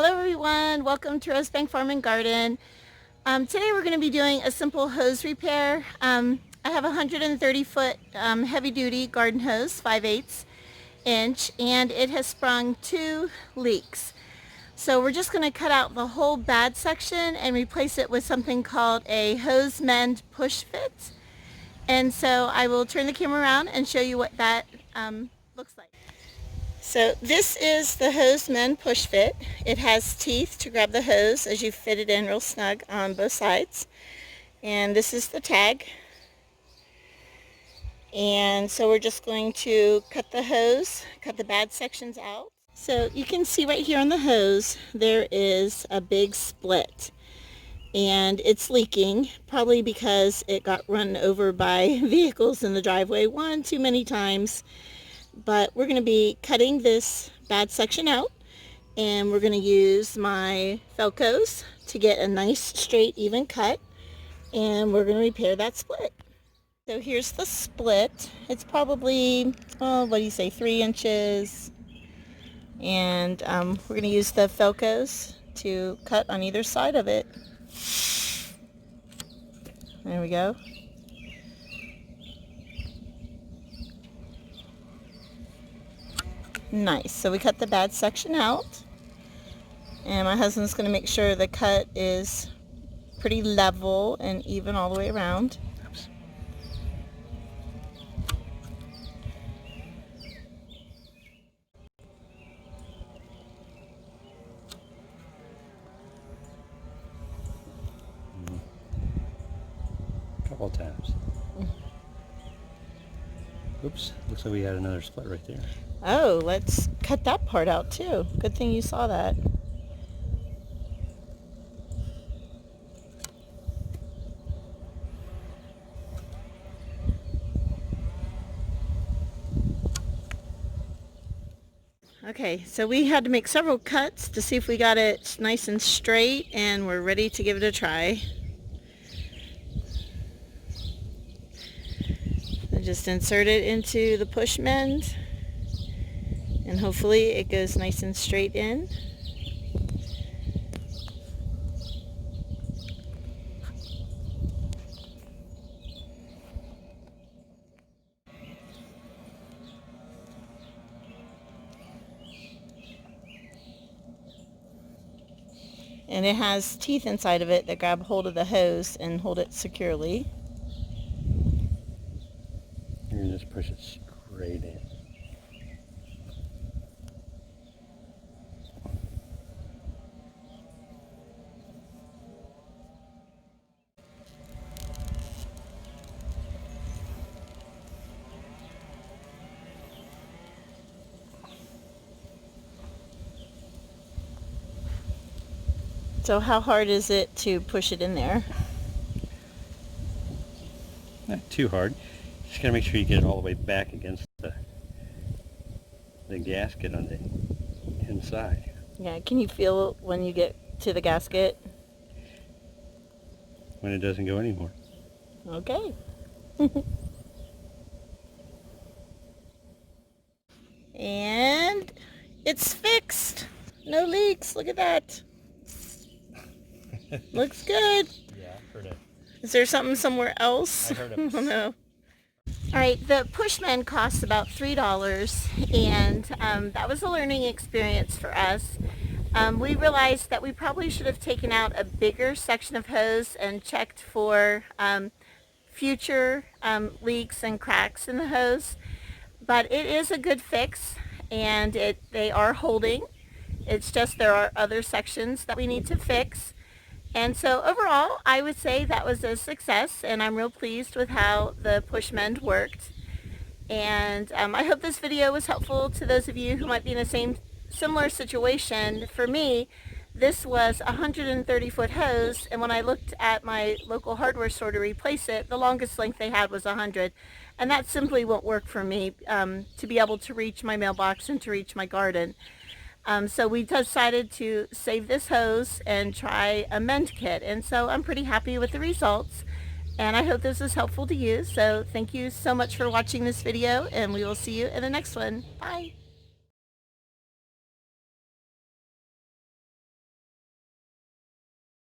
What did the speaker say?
Hello everyone, welcome to Rosebank Farm and Garden. Today we're going to be doing a simple hose repair. I have a 130 foot heavy duty garden hose, 5/8 inch, and it has sprung 2 leaks. So we're just going to cut out the whole bad section and replace it with something called a hose mend push fit. And so I will turn the camera around and show you what that looks like. So this is the hose mend push fit. It has teeth to grab the hose as you fit it in real snug on both sides. And this is the tag. And so we're just going to cut the hose, cut the bad sections out. So you can see right here on the hose, there is a big split. And it's leaking, probably because it got run over by vehicles in the driveway one too many times. But we're going to be cutting this bad section out, and we're going to use my Felcos to get a nice straight even cut, and we're going to repair that split. So here's the split. It's probably, what do you say, 3 inches, and we're going to use the Felcos to cut on either side of it. There we go. Nice. So we cut the bad section out, and my husband's going to make sure the cut is pretty level and even all the way around. Oops. Couple times. Oops, looks like we had another split right there. Oh, let's cut that part out too. Good thing you saw that. Okay, so we had to make several cuts to see if we got it nice and straight, and we're ready to give it a try. So just insert it into the push mend, and hopefully it goes nice and straight in. And it has teeth inside of it that grab hold of the hose and hold it securely. You can just push it straight in. So how hard is it to push it in there? Not too hard. Just gotta make sure you get it all the way back against the gasket on the inside. Yeah, can you feel when you get to the gasket? When it doesn't go anymore. Okay. And it's fixed. No leaks. Look at that. Looks good. Yeah, I heard it. Is there something somewhere else? I heard it. Oh no. Alright, the Pushman costs about $3, and that was a learning experience for us. We realized that we probably should have taken out a bigger section of hose and checked for future leaks and cracks in the hose. But it is a good fix, and they are holding. It's just there are other sections that we need to fix. And so overall, I would say that was a success, and I'm real pleased with how the push mend worked. And I hope this video was helpful to those of you who might be in the similar situation. For me, this was a 130 foot hose, and when I looked at my local hardware store to replace it, the longest length they had was 100. And that simply won't work for me to be able to reach my mailbox and to reach my garden. So we decided to save this hose and try a mend kit, and so I'm pretty happy with the results, and I hope this is helpful to you. So thank you so much for watching this video, and we will see you in the next one. Bye.